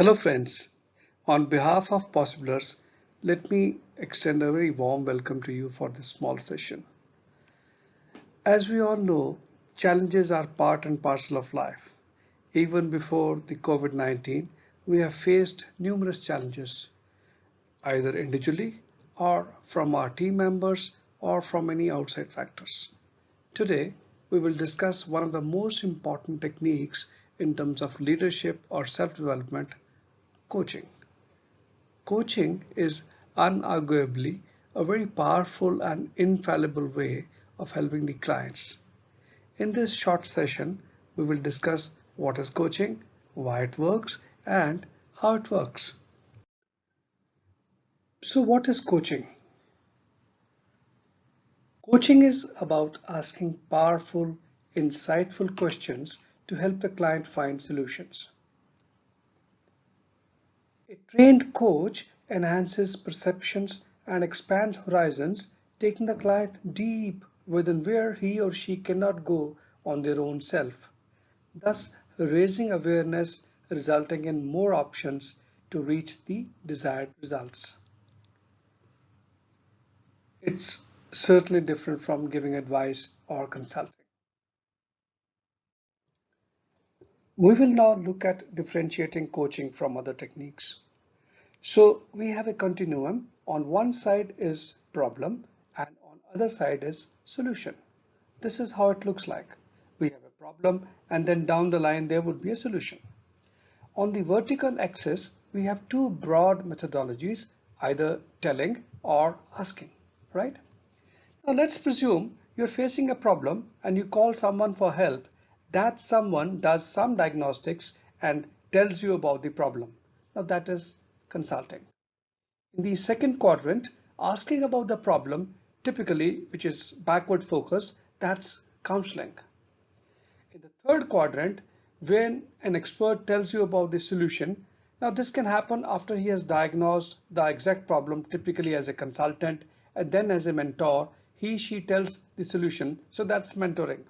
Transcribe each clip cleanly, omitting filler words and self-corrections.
Hello friends, on behalf of Possiblers, let me extend a very warm welcome to you for this small session. As we all know, challenges are part and parcel of life. Even before the COVID-19, we have faced numerous challenges, either individually or from our team members or from any outside factors. Today, we will discuss one of the most important techniques in terms of leadership or self-development, coaching. Coaching is unarguably a very powerful and infallible way of helping the clients. In this short session, we will discuss what is coaching, why it works, and how it works. So what is coaching? Coaching is about asking powerful, insightful questions to help the client find solutions. A trained coach enhances perceptions and expands horizons, taking the client deep within where he or she cannot go on their own self, thus raising awareness, resulting in more options to reach the desired results. It's certainly different from giving advice or consulting. We will now look at differentiating coaching from other techniques. So we have a continuum. On one side is problem and on other side is solution. This is how it looks like. We have a problem and then down the line there would be a solution. On the vertical axis, we have two broad methodologies, either telling or asking, right? Now let's presume you're facing a problem and you call someone for help. That someone does some diagnostics and tells you about the problem. Now that is consulting. In the second quadrant, asking about the problem, typically, which is backward focus, that's counseling. In the third quadrant, when an expert tells you about the solution, now this can happen after he has diagnosed the exact problem, typically as a consultant, and then as a mentor, she tells the solution. So that's mentoring.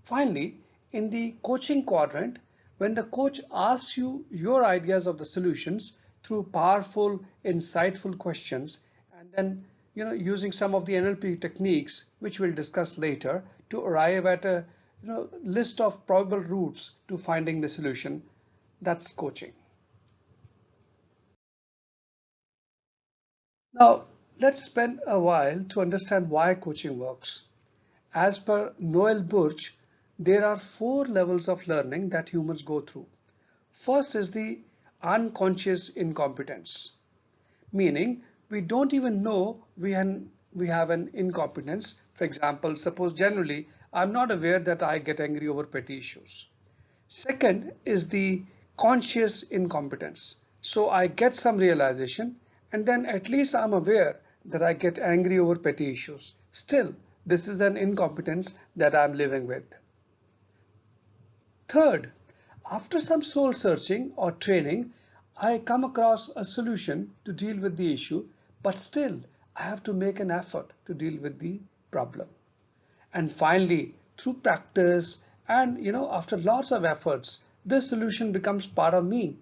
Finally, in the coaching quadrant, when the coach asks you your ideas of the solutions through powerful, insightful questions, and then using some of the NLP techniques, which we'll discuss later, to arrive at a list of probable routes to finding the solution, that's coaching. Now, let's spend a while to understand why coaching works. As per Noel Burch, there are four levels of learning that humans go through. First is the unconscious incompetence, meaning we don't even know we have an incompetence. For example, suppose generally I'm not aware that I get angry over petty issues. Second is the conscious incompetence. So I get some realization and then at least I'm aware that I get angry over petty issues. Still, this is an incompetence that I'm living with. Third, after some soul searching or training, I come across a solution to deal with the issue, but still I have to make an effort to deal with the problem. And finally, through practice and after lots of efforts, this solution becomes part of me.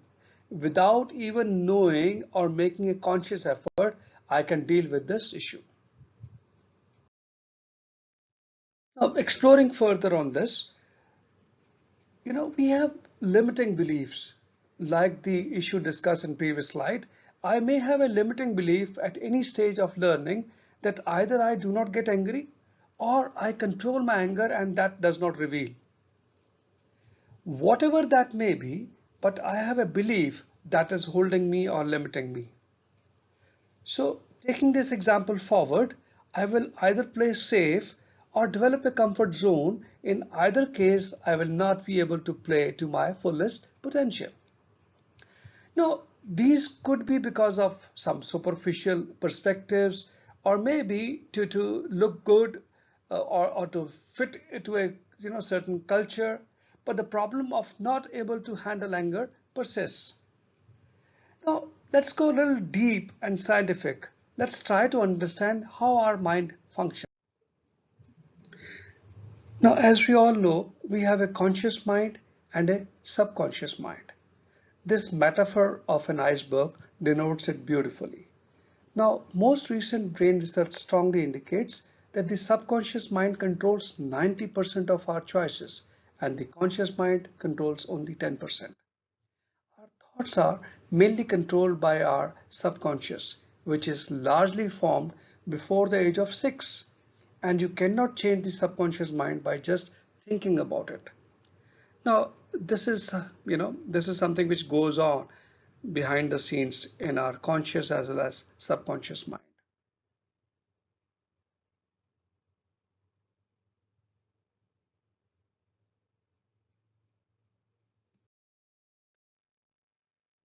Without even knowing or making a conscious effort, I can deal with this issue. Now, exploring further on this, we have limiting beliefs like the issue discussed in previous slide. I may have a limiting belief at any stage of learning that either I do not get angry or I control my anger and that does not reveal. Whatever that may be, but I have a belief that is holding me or limiting me. So taking this example forward, I will either play safe or develop a comfort zone. In either case, I will not be able to play to my fullest potential. Now, these could be because of some superficial perspectives or maybe to look good or to fit into a certain culture. But the problem of not able to handle anger persists. Now, let's go a little deep and scientific. Let's try to understand how our mind functions. Now, as we all know, we have a conscious mind and a subconscious mind. This metaphor of an iceberg denotes it beautifully. Now, most recent brain research strongly indicates that the subconscious mind controls 90% of our choices and the conscious mind controls only 10%. Our thoughts are mainly controlled by our subconscious, which is largely formed before the age of 6. And you cannot change the subconscious mind by just thinking about it. Now, this is something which goes on behind the scenes in our conscious as well as subconscious mind.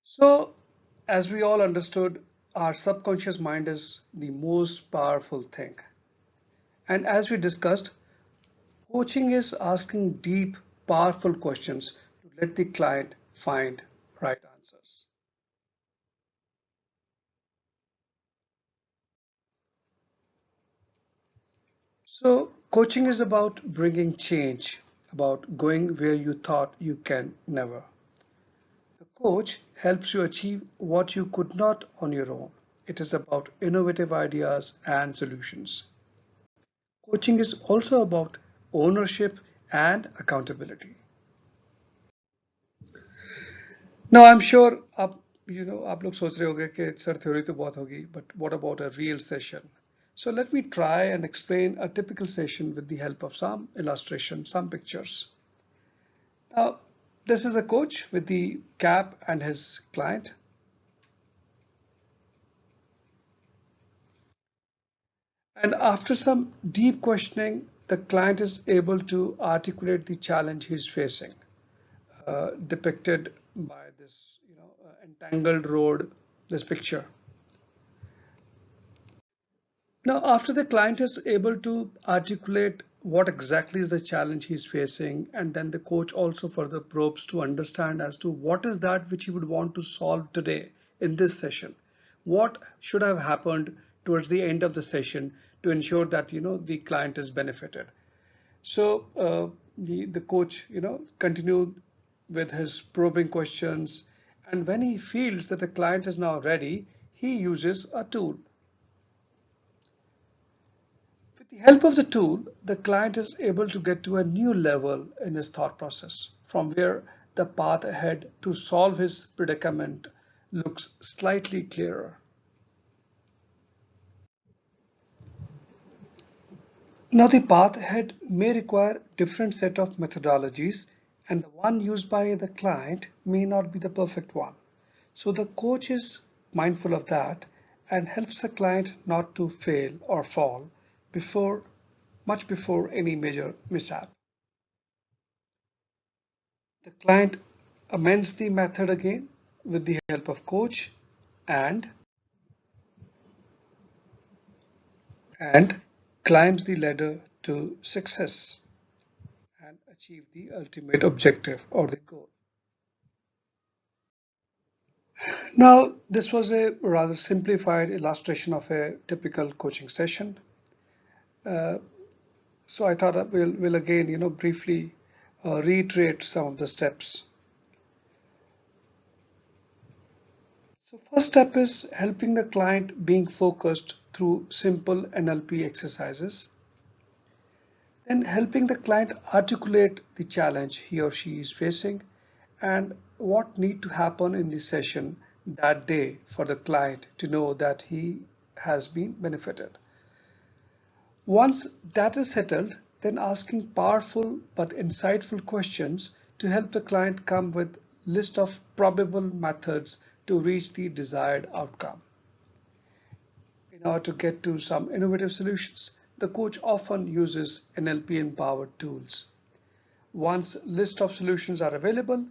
So, as we all understood, our subconscious mind is the most powerful thing. And as we discussed, coaching is asking deep, powerful questions to let the client find right answers. So, coaching is about bringing change, about going where you thought you can never. The coach helps you achieve what you could not on your own. It is about innovative ideas and solutions. Coaching is also about ownership and accountability. Now I'm sure आप लोग सोच रहे होंगे कि sir theory तो बहुत होगी, but what about a real session? So let me try and explain a typical session with the help of some illustration, some pictures. Now, this is a coach with the cap and his client. And after some deep questioning, the client is able to articulate the challenge he's facing, depicted by this, entangled road, this picture. Now, after the client is able to articulate what exactly is the challenge he's facing, and then the coach also further probes to understand as to what is that which he would want to solve today in this session. What should have happened towards the end of the session to ensure that the client is benefited. So the coach continued with his probing questions, and when he feels that the client is now ready, he uses a tool. With the help of the tool, the client is able to get to a new level in his thought process, from where the path ahead to solve his predicament looks slightly clearer. Now, the path ahead may require different set of methodologies, and the one used by the client may not be the perfect one. So the coach is mindful of that and helps the client not to fail or fall before much before any major mishap. The client amends the method again with the help of coach and and climbs the ladder to success and achieve the ultimate objective or the goal. Now, this was a rather simplified illustration of a typical coaching session. Uh, so I thought that we'll again, briefly reiterate some of the steps. So first step is helping the client being focused through simple NLP exercises. Then helping the client articulate the challenge he or she is facing and what need to happen in the session that day for the client to know that he has been benefited. Once that is settled, then asking powerful but insightful questions to help the client come with list of probable methods to reach the desired outcome. In order to get to some innovative solutions, the coach often uses NLP empowered tools. Once list of solutions are available,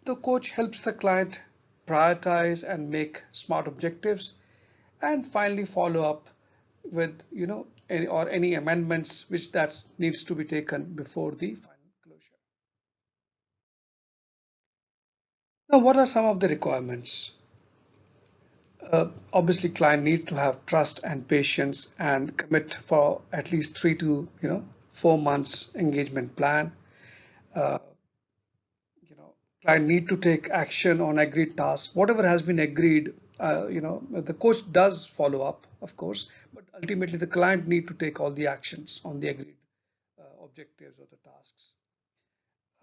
the coach helps the client prioritize and make smart objectives and finally follow up with any amendments which that needs to be taken before the final closure. Now, what are some of the requirements? Obviously, client needs to have trust and patience and commit for at least 3 to 4 months engagement plan. Uh, Client need to take action on agreed tasks. Whatever has been agreed, the coach does follow up, of course, but ultimately the client need to take all the actions on the agreed objectives or the tasks.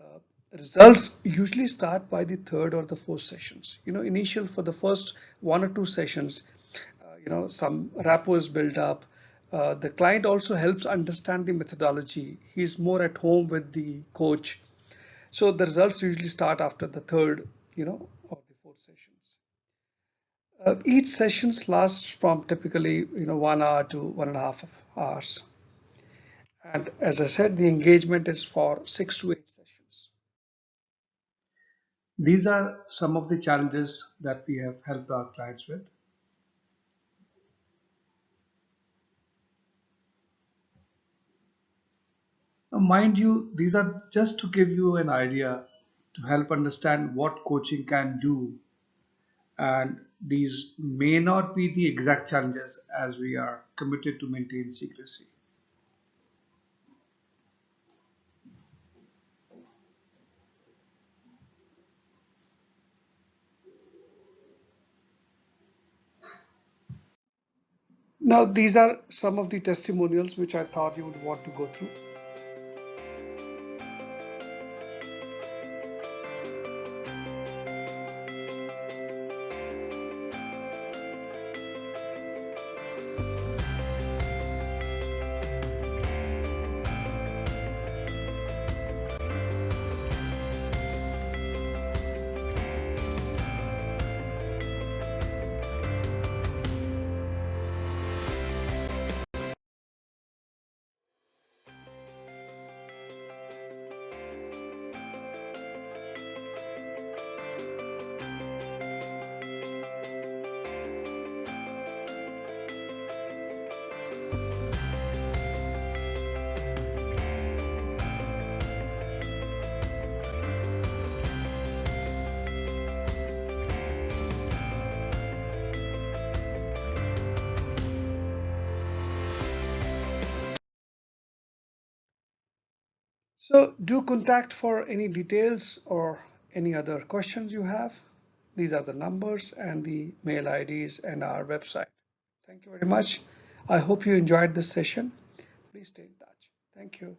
Uh, Results usually start by the third or the fourth sessions. Initial for the first 1 or 2 sessions, some rapport is built up. The client also helps understand the methodology. He's more at home with the coach. So the results usually start after the third, or the fourth sessions. Each sessions lasts from typically, 1 hour to 1.5 hours. And as I said, the engagement is for 6 to 8 sessions. These are some of the challenges that we have helped our clients with. Now, mind you, these are just to give you an idea to help understand what coaching can do, and these may not be the exact challenges as we are committed to maintain secrecy. Now, these are some of the testimonials which I thought you would want to go through. So do contact for any details or any other questions you have. These are the numbers and the mail IDs and our website. Thank you very much. I hope you enjoyed this session. Please stay in touch. Thank you.